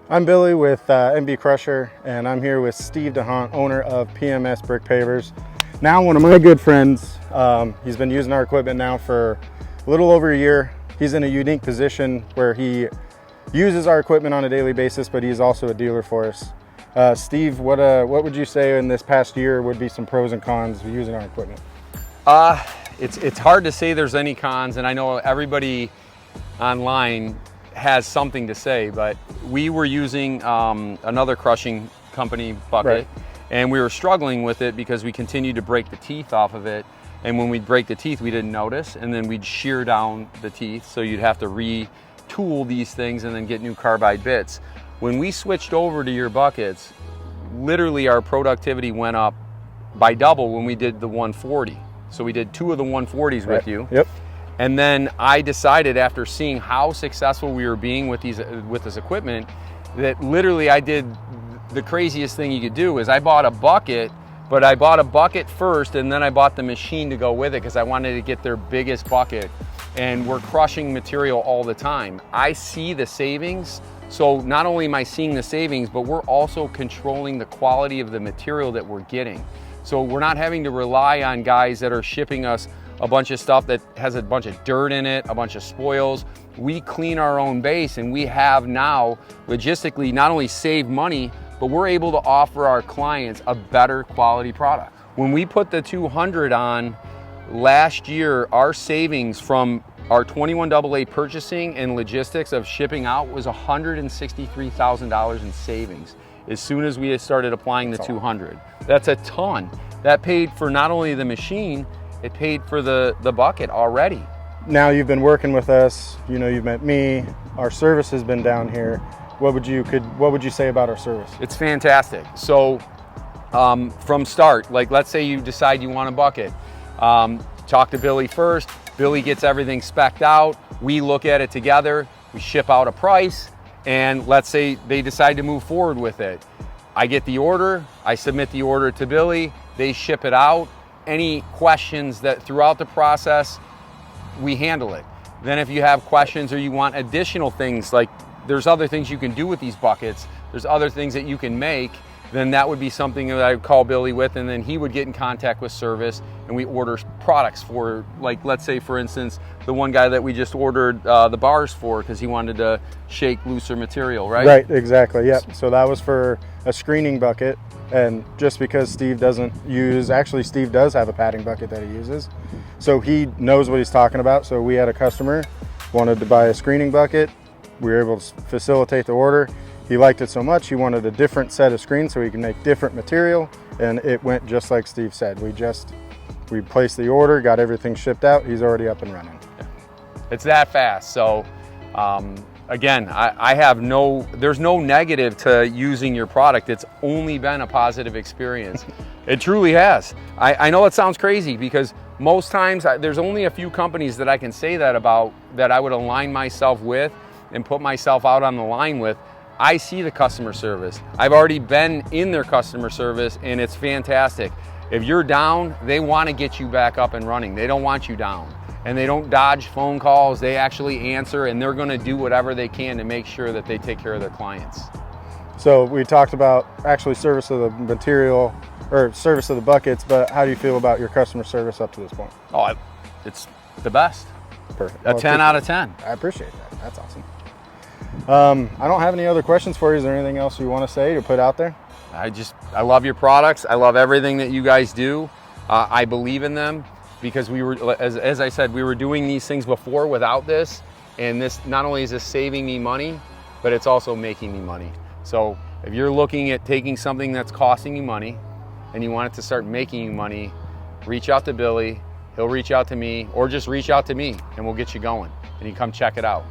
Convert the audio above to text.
I'm Billy with MB Crusher, and I'm here with Steve DeHaan, owner of PMS Brick Pavers. Now one of my good friends. He's been using our equipment now for a little over a year. He's in a unique position where he uses our equipment on a daily basis, but he's also a dealer for us. Steve, what would you say in this past year would be some pros and cons of using our equipment? It's hard to say there's any cons, and I know everybody online has something to say, but we were using another crushing company bucket, right, and we were struggling with it because we continued to break the teeth off of it, and when we'd break the teeth we didn't notice, and then we'd shear down the teeth, so you'd have to retool these things and then get new carbide bits. When we switched over to your buckets, literally our productivity went up by double when we did the 140. So we did 2 of the 140s right with you. Yep. And then I decided, after seeing how successful we were being with this equipment, that literally I did the craziest thing you could do. Is I bought a bucket, but I bought a bucket first and then I bought the machine to go with it because I wanted to get their biggest bucket. And we're crushing material all the time. I see the savings. So not only am I seeing the savings, but we're also controlling the quality of the material that we're getting. So we're not having to rely on guys that are shipping us a bunch of stuff that has a bunch of dirt in it, a bunch of spoils. We clean our own base, and we have now logistically not only saved money, but we're able to offer our clients a better quality product. When we put the 200 on last year, our savings from our 21AA purchasing and logistics of shipping out was $163,000 in savings as soon as we started applying the 200. That's a ton. That paid for not only the machine, it paid for the bucket already. Now you've been working with us, you know, you've met me, our service has been down here. What would you say about our service? It's fantastic. So from start, like let's say you decide you want a bucket, talk to Billy first. Billy gets everything spec'd out. We look at it together. We ship out a price, and let's say they decide to move forward with it. I get the order, I submit the order to Billy, they ship it out. Any questions that throughout the process, we handle it. Then if you have questions or you want additional things, like there's other things you can do with these buckets, there's other things that you can make, then that would be something that I would call Billy with, and then he would get in contact with service and we order products for, like let's say for instance, the one guy that we just ordered the bars for because he wanted to shake looser material, right? Right, exactly, yep. So that was for a screening bucket, and just because Steve doesn't use, actually Steve does have a padding bucket that he uses, so he knows what he's talking about. So we had a customer wanted to buy a screening bucket, we were able to facilitate the order. He liked it so much, he wanted a different set of screens so he can make different material, and it went just like Steve said. We placed the order, got everything shipped out, he's already up and running. It's that fast. So again, there's no negative to using your product. It's only been a positive experience. It truly has. I know it sounds crazy because most times there's only a few companies that I can say that about, that I would align myself with and put myself out on the line with. I see the customer service. I've already been in their customer service and it's fantastic. If you're down, they want to get you back up and running. They don't want you down. And they don't dodge phone calls. They actually answer, and they're going to do whatever they can to make sure that they take care of their clients. So we talked about actually service of the material, or service of the buckets, but how do you feel about your customer service up to this point? Oh, it's the best. Perfect. A 10 out of 10. I appreciate that. That's awesome. I don't have any other questions for you. Is there anything else you want to say or put out there? I love your products. I love everything that you guys do. I believe in them because we were, as I said, we were doing these things before without this, and this, not only is this saving me money, but it's also making me money. So if you're looking at taking something that's costing you money and you want it to start making you money, reach out to Billy. He'll reach out to me, or just reach out to me and we'll get you going and you come check it out.